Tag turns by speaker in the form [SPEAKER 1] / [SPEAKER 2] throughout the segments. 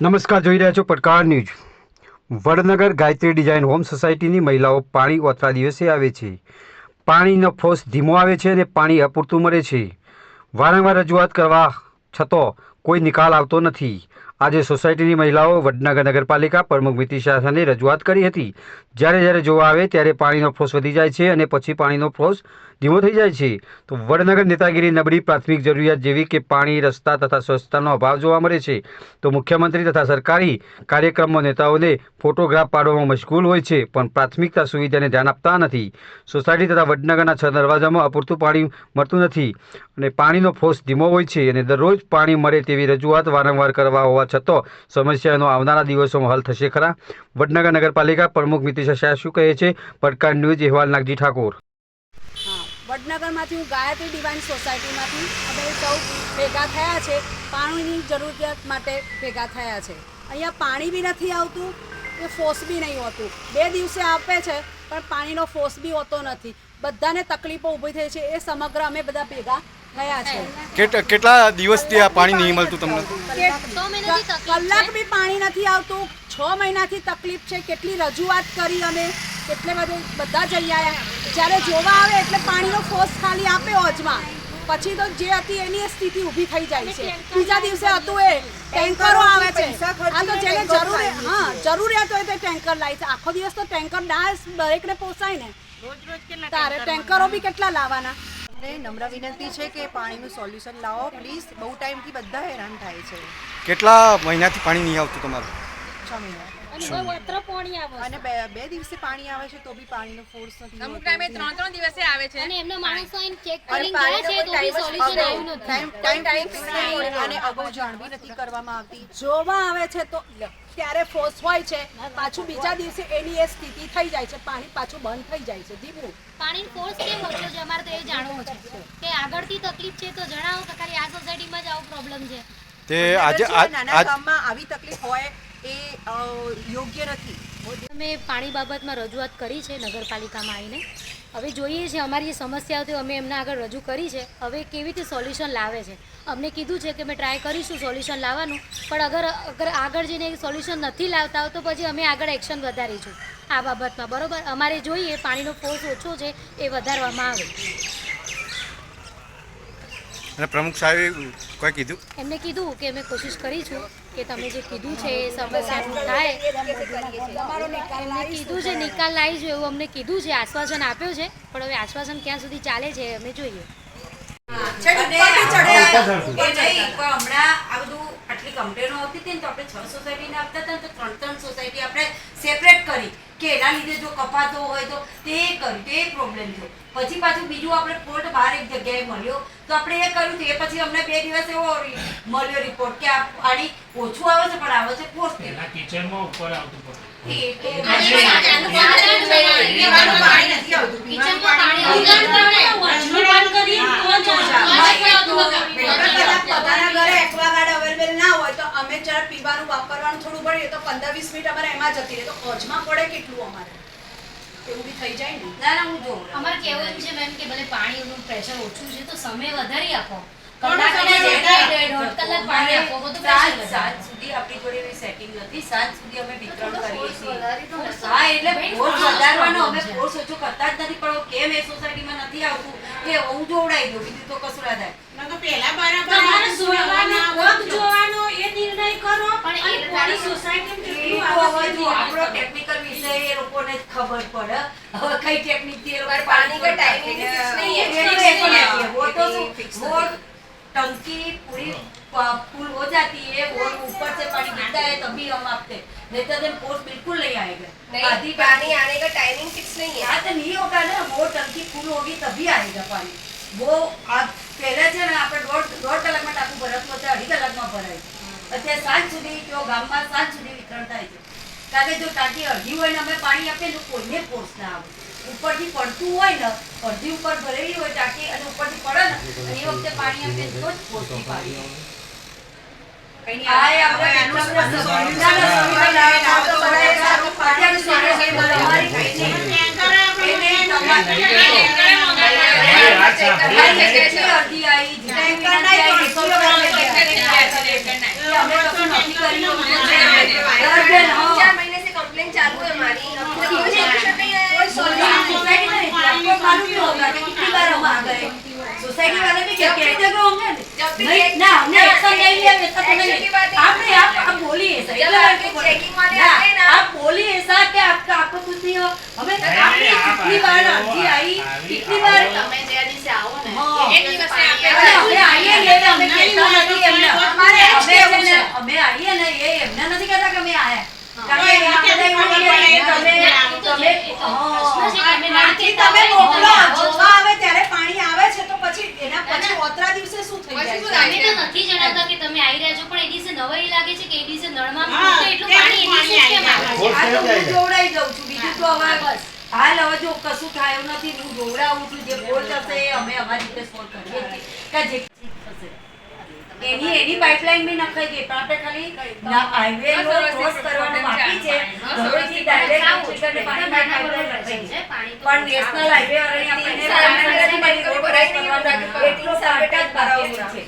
[SPEAKER 1] નમસ્કાર, જોઈ રહ્યા છો પડકાર news. Vadnagar Gayatri design home સોસાયટીની મહિલાઓ પાણી ઓછા દિવસે આવે છે। પાણીનો ફોર્સ ધીમો આવે છે અને પાણી અપૂરતું મળે છે। વારંવાર રજૂઆત કરવા છતાં કોઈ નિકાલ આવતો નથી। આજે સોસાયટીની મહિલાઓ વડનગર નગરપાલિકા પ્રમુખ મિતિશા સામે રજૂઆત કરી હતી। જ્યારે જોવા આવે ત્યારે પાણીનો ફોર્સ વધી જાય છે અને પછી પાણીનો ફોર્સ ધીમો થઈ જાય છે। તો વડનગર નેતાગીરી નબળી, પ્રાથમિક જરૂરિયાત જેવી કે પાણી, રસ્તા તથા સ્વચ્છતાનો અભાવ જોવા મળે છે। તો મુખ્યમંત્રી તથા સરકારી કાર્યક્રમમાં નેતાઓને ફોટોગ્રાફ પાડવામાં મશગુલ હોય છે, પણ પ્રાથમિકતા સુવિધાને ધ્યાન આપતા નથી। સોસાયટી તથા વડનગરના 6 દરવાજામાં અપૂરતું પાણી મળતું નથી અને પાણીનો ફોર્સ ધીમો હોય છે અને દરરોજ પાણી મળે તેવી રજૂઆત વારંવાર કરવા હોવા છતાં સમસ્યાનો આવનારા દિવસોમાં હલ થશે ખરા? વડનગર નગરપાલિકા પ્રમુખ મિતિશા શાહ શું કહે છે? પડકાર ન્યૂઝ અહેવાલ નાગજી ઠાકોર।
[SPEAKER 2] વડનગરમાંથી હું ગાયત્રી ડિવાઇન સોસાયટીમાંથી અમે સૌ ભેગા થયા છે। પાણીની જરૂરિયાત માટે ભેગા થયા છે। અહીંયા પાણી બી નથી આવતું કે ફોર્સ બી નહીં હોતું। 2 દિવસે આપે છે પણ પાણીનો ફોર્સ બી હોતો નથી। બધાને તકલીફો ઊભી થઈ છે, એ સમગ્ર અમે બધા ભેગા થયા છે।
[SPEAKER 3] કેટલા દિવસથી આ પાણી નહીં મળતું તમને?
[SPEAKER 2] કલાક બી પાણી નથી આવતું। 6 મહિનાથી તકલીફ છે। કેટલી રજૂઆત કરી અમે, એટલે બધા જઈ આવ્યા। જ્યારે જોવા આવે એટલે પાણીનો ફોર્સ ખાલી આપે હોજમાં, પછી તો જે હતી એની સ્થિતિ ઊભી થઈ જાય છે। બીજા દિવસે હતું એ ટેન્કરો આવે છે। આ તો જેને જરૂરિયાત હોય તો ટેન્કર લાવે છે। આખો દિવસ તો ટેન્કર દરેકને પોસાય ને? તારે ટેન્કરો બી કેટલા લાવવાના?
[SPEAKER 4] નમ્ર વિનંતી છે કે પાણીનું સોલ્યુશન લાવો પ્લીઝ। બહુ ટાઈમથી બધા હેરાન થાય છે।
[SPEAKER 3] કેટલા મહિનાથી પાણી નહીં આવતું તમારું?
[SPEAKER 4] 6 મહિના અને 2 દિવસે પાણી આવે છે તો બી પાણીનો ફોર્સ નથી।
[SPEAKER 5] અમુક ટાઈમે 3 દિવસે આવે છે
[SPEAKER 6] અને એમનો માણસો આઈને ચેક કરીને ગયા છે તો બી સોલ્યુશન આવ્યું નથી।
[SPEAKER 4] ટાઈમ ફિક્સ નહીં અને અગાઉ જાણ બી નથી કરવામાં આવતી।
[SPEAKER 2] જોવા આવે છે તો ત્યારે ફોર્સ હોય છે, પાછું બીજા દિવસે એની એ સ્થિતિ થઈ જાય છે, પાણી પાછું બંધ થઈ જાય છે ધીમું।
[SPEAKER 6] પાણીનો ફોર્સ કેમ ઓછો છે અમારે તો એ જાણવું છે કે આગળથી તકલીફ છે તો જણાવો કે ખાલી આ સોસાયટીમાં જ આવો પ્રોબ્લેમ છે?
[SPEAKER 3] તે આજે
[SPEAKER 4] નાના ગામમાં આવી તકલીફ હોય એ યોગ્ય નથી।
[SPEAKER 6] અમે પાણી બાબતમાં રજૂઆત કરી છે નગરપાલિકામાં આવીને। હવે જોઈએ છે અમારી જે સમસ્યા હતી અમે એમના આગળ રજૂ કરી છે। હવે કેવી રીતે સોલ્યુશન લાવે છે અમને કીધું છે કે અમે ટ્રાય કરીશું સોલ્યુશન લાવવાનું, પણ અગર આગળ જઈને સોલ્યુશન નથી લાવતા તો પછી અમે આગળ એક્શન વધારીશું આ બાબતમાં, બરાબર? અમારે જોઈએ પાણીનો ફોર્સ ઓછો છે એ વધારવામાં આવે।
[SPEAKER 3] અને પ્રમુખ સાહેબે કોઈ કીધું?
[SPEAKER 6] એમને કીધું કે અમે કોશિશ કરીશું કે તમે જે કીધું છે એ સમસ્યાનું થાય, એમને કીધું છે નિકાલ લાવીશું એવું અમને કીધું છે, આશ્વાસન આપ્યું છે, પણ હવે આશ્વાસન ક્યાં સુધી ચાલે છે અમે જોઈએ।
[SPEAKER 5] આટલી કમ્પ્લેનો આવતી હતી ને તો આપણે 6 સોસાયટીને આપતા હતા ને તો 3 સોસાયટી આપણે સેપરેટ કરી કે એના લીધે જો કપાતો હોય તો તે કર્યું, તે પ્રોબ્લેમ થયો। પછી પાછું બીજું આપણે ફોલ્ટ બહાર એક જગ્યાએ મળ્યો તો આપણે એ કર્યું, એ પછી અમને 2 દિવસ એવો મળ્યો રિપોર્ટ કે આ પાણી ઓછું આવે છે પણ આવે છે ફોર્સ
[SPEAKER 7] કિચનમાં ઉપર આવતું પડે।
[SPEAKER 2] અમે જરા પીવાનું વાપરવાનું થોડું ભરીએ તો 15-20 મિનિટ અમારે એમાં જતી રહે, તો હોજમાં પડે કેટલું અમારે? એવું બી થઈ જાય ને।
[SPEAKER 5] ના હું જોઉં
[SPEAKER 6] અમારે કેવું એમ છે મેમ કે ભલે પાણીનું પ્રેશર ઓછું છે તો સમય વધારી આપો,
[SPEAKER 5] કલાક
[SPEAKER 6] પાણી આપો તો
[SPEAKER 5] સાંજ સુધી આપણી જોડે એવી સેટિંગ નથી। સાંજ સુધી અમે વિતરણ કરીએ છીએ। હા, એટલે ફોર્સ વધારવાનો અમે ફોર્સ ઓછો કરતા જ નથી, પણ કેમ એ સોસાયટીમાં નથી આવતું એ હું જોવડાઈ દઉં, બીજું તો કશું ના થાય। આપણો ટેકનિકલ વિષય એ લોકોને જ ખબર પડે। હવે કઈ ટેકનિક થી એ લોકો પાણી का टाइमिंग फिक्स नहीं है, वो तो वो टंकी पूरी फुल हो जाती है और ऊपर से पानी गिरता है तभी हम आपते, नहीं तो फोर्स बिल्कुल नहीं आएगा। आधी पानी आने का टाइमिंग फिक्स नहीं है। हाँ तो नहीं होगा ना, वो टंकी फुल होगी तभी आएगा पानी। वो आज पहले છે ને આપણે દોઢ કલાકમાં ટાંકું ભરાતું હતું, 2.5 કલાકમાં ભરાય છે। અત્યારે સાંજ સુધી જો ગામમાં સાંજ સુધી વિતરણ થાય છે, કારણ કે જો ટાંકી અડધી હોય ને અમે પાણી આપીએ તો કોઈને ફોર્સ ના આવે। ઉપરથી પડતું હોય ને, અડધી ઉપર ભરેલી હોય ટાંકી અને ઉપરથી પડે ને અને એ વખતે પાણી આપીએ તો જ ફોર્સથી પાણી આવે।
[SPEAKER 7] વાત સાંભળી
[SPEAKER 5] ખાલી
[SPEAKER 7] અને
[SPEAKER 5] જેટલી અરજી આવી, જેટલી વિનંતી આવી, એટલો અમે કશું નક્કી કરીને દર્જન, હા.
[SPEAKER 4] 4 महीने से कंप्लेन चालू है हमारी
[SPEAKER 5] कोई सोसाइटी में नहीं, आपको मालूम ही होगा कि कितनी बार हम आ गए, सोसाइटी वाले भी कहते जगह होंगे नहीं ना, हमने एक्शन नहीं लिया वैसा तो नहीं, आपने आप बोलिए ऐसा,
[SPEAKER 4] जब आपके checking वाले आए ना,
[SPEAKER 5] आप बोलिए ऐसा कि आपको कुछ नहीं हो, हमें आपने कितनी बार अर्जी आई, कितनी बार
[SPEAKER 4] તમે જે દિવસે આવો ને
[SPEAKER 5] हाँ।
[SPEAKER 4] એ દિવસે
[SPEAKER 5] अरे हमें आइए ये तो हमें कहता नहीं हमने
[SPEAKER 4] हमारे
[SPEAKER 5] हमें आइए ना ये हमने नहीं कहता कि हमें आया કારણ કે આ બધા એવું કે
[SPEAKER 2] તમે મોકલો જોવા આવે ત્યારે પાણી આવે છે તો પછી એના પછી ઓતરા દિવસે શું થઈ જાય છે?
[SPEAKER 6] અમે તો નથી જણાવતા કે તમે આવી રહ્યા છો, પણ એ દિવસે નવાઈ લાગે છે કે એ દિવસે નળમાં પૂરતું એટલું પાણી એ દિવસે કેમ આવે છે?
[SPEAKER 5] આ તો હું જોવડાઈ જાઉં છું, બીજું તો હવે હાલ હવે જો કશું થાયું નથી, હું જોવડાવું છું, જે બોલ થશે એ અમે અમારી રીતે સોલ્વ કરીએ છીએ કે જે થશે એની પાઇપલાઇન બી નખાઈ ગઈ, પણ આપણે ખાલી હાઈવે ક્રોસ કરવાનો બાકી છે, ધોળીથી ડાયરેક્ટ ઉતરને પાણીમાં પાઇપલાઇન નખાઈ ગઈ. પણ નેશનલ હાઈવે વાળાની રોડ ક્રોસ કરવાનો એટલો સાર્ટ જ બાકી છે.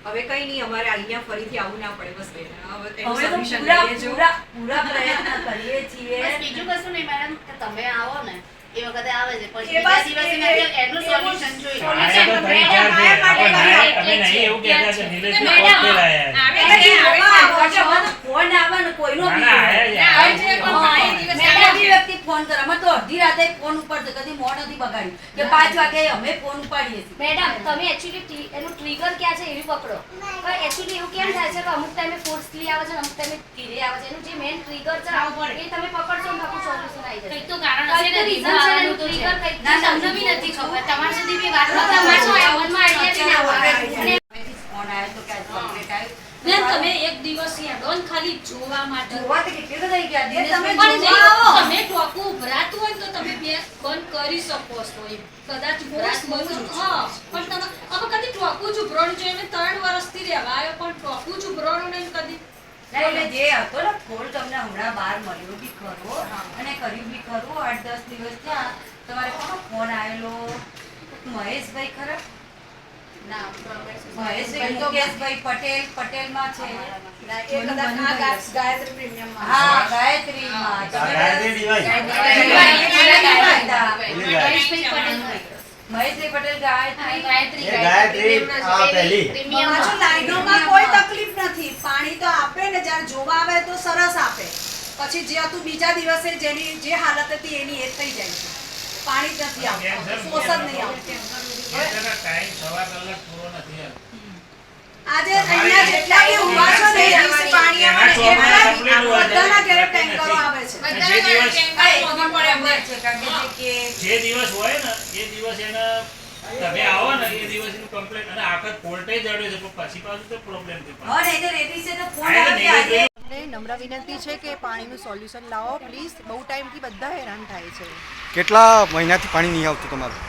[SPEAKER 4] હવે કઈ નહીં અમારે અહીંયા ફરીથી આવું ના પડે બસ બેન હવે એનું
[SPEAKER 5] અમે તો
[SPEAKER 4] solution
[SPEAKER 5] પૂરા
[SPEAKER 4] લઈએ જો.
[SPEAKER 5] પૂરા પ્રયત્ન કરીએ છીએ.
[SPEAKER 4] બસ બીજું કશું નહીં મેડમ કે તમે આવો ને એ વખતે આવે છે પછી
[SPEAKER 2] એ
[SPEAKER 4] બીજા
[SPEAKER 2] બસ
[SPEAKER 4] દિવસે
[SPEAKER 2] એ-
[SPEAKER 4] નથી એનું સોલ્યુશન જોઈએ
[SPEAKER 7] આયા તો થઈ ગયા છે. આપણે ના- તમે નહીં એવું કહેતા કે નિલેશભાઈ પોતે લાયા છે.
[SPEAKER 5] એટલે જોવા આવો છો, ફોન આવે ને કોઈનો
[SPEAKER 7] ના,
[SPEAKER 5] બી
[SPEAKER 7] ના, આયા છે.
[SPEAKER 5] આવે છે, પણ મેં બધી વ્યક્તિ ફોન કરે, અમે તો અડધી રાતે ફોન ઉપર કદી મોડ નથી બગાડ્યું કે 5 વાગે અમે ફોન ઉપાડીએ છીએ.
[SPEAKER 6] મેડમ તમે એકચ્યુઅલી એનું ટ્રિગર ક્યાં છે એવી પકડો, પણ એકચ્યુઅલી એવું કેમ થાય છે કે અમુક ટાઈમે ફોર્સફુલી આવે છે, અમુક ટાઈમે ધીરે આવે છે, એનું જે મેઇન ટ્રિગર છે એ તમે પકડશો ને આખું સોલ્યુશન આવી જશે.
[SPEAKER 8] કંઈક તો કારણ હશે ને,
[SPEAKER 6] કંઈક તો reason છે, એનું trigger કંઈક છે.
[SPEAKER 8] તમને બી નથી ખબર, તમારા સુધી બી વાત
[SPEAKER 6] તમારા મનમાં idea બી ના હોય. અને
[SPEAKER 5] ફોન આવ્યો તો કે આજે complaint આવી.
[SPEAKER 8] બેન તમે એક દિવસ અહીંયા ડોન ખાલી જોવા માટે
[SPEAKER 5] જોવા તો કેટલી બધી ગયા છે.
[SPEAKER 2] તમે
[SPEAKER 8] પણ
[SPEAKER 2] જોવા આવો.
[SPEAKER 8] તમે ટોકું ઉભરાતું હોય ને તો તમે બે બંધ કરી શકો છો એમ. કદાચ ઉભરાત બહુ જ હા પણ તમે હવે કદી ટોકું જ ઉભરાણું છે એને 3 વર્ષથી રહેવા આવ્યો પણ ટોકું જ ઉભરાણું નહીં કદી.
[SPEAKER 5] ના, એટલે જે હતો ને ફોલ્ટ તમને હમણાં બહાર મળ્યો બી ખરો અને કર્યું બી ખરું. 8-10 દિવસ થયા, તમારે કોનો ફોન આવેલો? મહેશભાઈ ખરા? મહેશભાઈ મુકેશભાઈ પટેલમાં છે.
[SPEAKER 2] એ કદાચ આ ગાયત્રી પ્રીમિયમમાં
[SPEAKER 5] હા, ગાયત્રીમાં.
[SPEAKER 6] મહેશભાઈ પટેલ
[SPEAKER 5] મહેશભાઈ પટેલ ગાયત્રી.
[SPEAKER 2] પાછું લાઈનોમાં કોઈ તકલીફ નથી, પાણી તો આપે ને જ્યારે જોવા આવે તો સરસ આપે, પછી જે હતું બીજા દિવસે જેની જે હાલત હતી એની એ થઈ જાય છે, પાણી જ નથી આવતું, સોસ જ નહીં આવતું.
[SPEAKER 7] એનો ટાઈમ 1.5 કલાક પૂરો નથી આવતો.
[SPEAKER 2] આજે અહીંયા જેટલા બી ઊભા છો ને એ દિવસે પાણી આવે ને એટલા બધાના ઘરે ટેન્કરો આવે છે.
[SPEAKER 7] જે દિવસ
[SPEAKER 5] આ એક પણ બરાબર છે, કારણ કે
[SPEAKER 7] જે દિવસ હોય ને એ દિવસ એને તમે આવો ને એ દિવસ એનું કમ્પ્લેટ અને આખત કોર્ટે જડ્યો છે પણ પછી પાછું તો પ્રોબ્લેમ છે
[SPEAKER 5] હા, નહીં તો રેતી છે તો ફોન
[SPEAKER 7] હા,
[SPEAKER 5] આવે કે આજે
[SPEAKER 4] અમને નમ્ર વિનંતી છે કે પાણીનું સોલ્યુશન લાવો પ્લીઝ બહુ ટાઈમથી બધા હેરાન થાય છે
[SPEAKER 3] કેટલા મહિનાથી પાણી નહીં આવતું તમારું?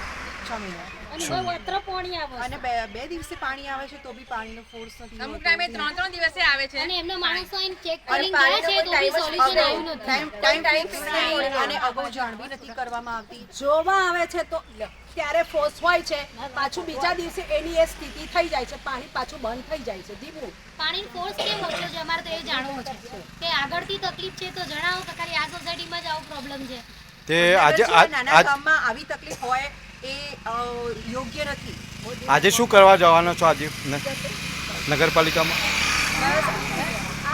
[SPEAKER 4] 6 મહિના
[SPEAKER 8] અને હવે વત્ર પાણી આવે
[SPEAKER 4] અને બે દિવસે પાણી આવે છે તો બી પાણીનો ફોર્સ નથી
[SPEAKER 9] અમુક ટાઈમે 3 દિવસે આવે છે
[SPEAKER 6] અને એમના માણસો આઈને ચેક
[SPEAKER 4] અને
[SPEAKER 6] કરીને ગયા છે તો બી સોલ્યુશન આવ્યું નથી.
[SPEAKER 4] ટાઈમ ફિક્સ નહીં અને અગાઉ જાણ બી નથી કરવામાં આવતી
[SPEAKER 2] જોવા આવે છે તો ત્યારે ફોર્સ હોય છે, પાછું બીજા દિવસે એની એ સ્થિતિ થઈ જાય છે, પાણી પાછું બંધ થઈ જાય છે ધીમું.
[SPEAKER 6] પાણીનો ફોર્સ કેમ ઓછો છે અમારે તો એ જાણવું છે કે આગળથી તકલીફ છે તો જણાવો કે ખાલી આ સોસાયટીમાં જ આવો પ્રોબ્લેમ છે.
[SPEAKER 3] તે આજે
[SPEAKER 4] નાના ગામમાં આવી તકલીફ હોય એ યોગ્ય નથી
[SPEAKER 3] આજે શું કરવા જવાનો છો આજે નગરપાલિકામાં?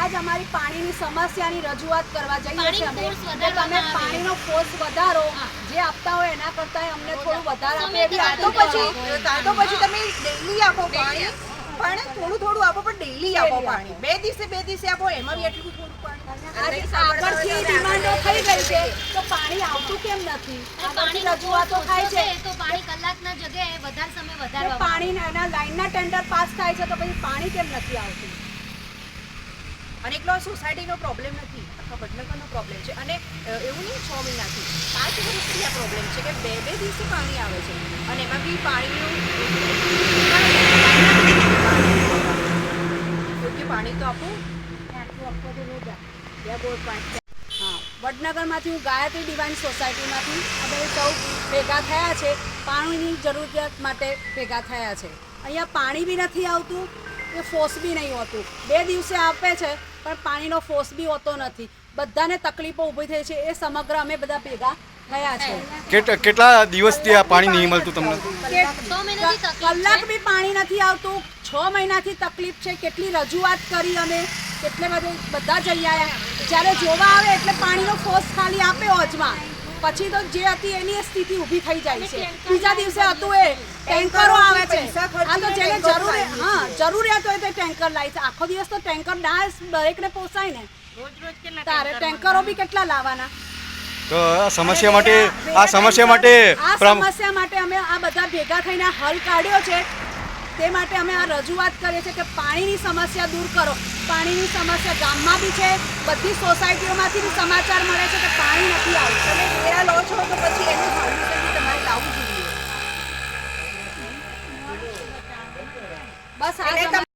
[SPEAKER 2] આજ અમારી પાણીની સમસ્યાની રજૂઆત કરવા જઈએ છીએ અમે
[SPEAKER 6] પાણીનો force
[SPEAKER 2] કે તમે
[SPEAKER 6] વધારવામાં આવે.
[SPEAKER 2] પાણીનો ફોર્સ વધારો, જે આપતા હોય એના કરતાં અમને થોડું વધારે આપે એવી
[SPEAKER 6] સમયથી
[SPEAKER 2] આટલું
[SPEAKER 6] વધુ
[SPEAKER 2] પછી
[SPEAKER 4] તમે ડેઈલી આપો પાણી પણ થોડું આપો પણ ડેઈલી આપો પાણી બે દિવસે આપો એમાં બી એટલું થોડું પાણી
[SPEAKER 2] આજે આગળથી ડિમાન્ડો થઈ ગઈ છે તો પાણી આવતું કેમ નથી?
[SPEAKER 6] અને
[SPEAKER 2] પાણી
[SPEAKER 6] પાણીનો
[SPEAKER 2] રજૂઆતો
[SPEAKER 6] force
[SPEAKER 2] થાય
[SPEAKER 6] ઓછો
[SPEAKER 2] છે
[SPEAKER 6] છે તો પાણી કલાકના જગ્યાએ વધારે સમય
[SPEAKER 2] તો
[SPEAKER 6] વધારવામાં
[SPEAKER 2] પાણીના એના લાઈનના ટેન્ડર પાસ થાય છે તો પછી પાણી કેમ નથી આવતું?
[SPEAKER 4] અને એકલો સોસાયટીનો પ્રોબ્લેમ નથી આખા વડનગરનો પ્રોબ્લેમ છે અને એવું નહીં 6 મહિનાથી 5 વર્ષથી આ પ્રોબ્લેમ છે કે બે દિવસે પાણી આવે છે અને એમાં બી પાણીનું યોગ્ય પાણી તો આપો
[SPEAKER 2] આટલું આપવું તો રોજ બે બોર પાણી. હા વડનગરમાંથી હું ગાયત્રી ડિવાઇન સોસાયટીમાંથી અમે સૌ ભેગા થયા છે, પાણીની જરૂરિયાત માટે ભેગા થયા છે. અહીંયા પાણી બી નથી આવતું કે ફોર્સ બી નહીં હોતું. 2 દિવસે આપે છે પણ પાણીનો ફોર્સ બી હોતો નથી. બધાને તકલીફો ઊભી થઈ છે, એ સમગ્ર અમે બધા ભેગા થયા છે.
[SPEAKER 3] કેટલા દિવસથી આ પાણી નહીં મળતું તમને?
[SPEAKER 2] કલાક બી પાણી નથી આવતું. 6 મહિનાથી તકલીફ છે. કેટલી રજૂઆત કરી અમે, એટલે બધા જઈ આવ્યા. જ્યારે જોવા આવે એટલે પાણીનો ફોર્સ ખાલી આપે હોજમાં, પછી તો જે હતી એની સ્થિતિ ઊભી થઈ જાય છે. બીજા દિવસે હતું એ ટેન્કરો આવે છે. આ તો જેને જરૂરિયાત હોય તે ટેન્કર લાવે છે. આખો દિવસ તો ટેન્કર ડાયસ દરેકને પોસાય ને. તારે ટેન્કરો બી કેટલા લાવવાના?
[SPEAKER 3] તો આ સમસ્યા માટે
[SPEAKER 2] અમે આ બધા ભેગા થઈને હલ કાઢ્યો છે. તે માટે અમે આ રજૂઆત કરીએ છીએ કે પાણીની સમસ્યા દૂર કરો. પાણીની સમસ્યા ગામમાં બી છે, બધી સોસાયટીઓમાંથી બી સમાચાર મળે છે કે પાણી નથી આવતું.
[SPEAKER 4] તમે વેરા લો છો તો પછી એનું સોલ્યુશન બી તમારે લાવવું જોઈએ.
[SPEAKER 2] બસ આ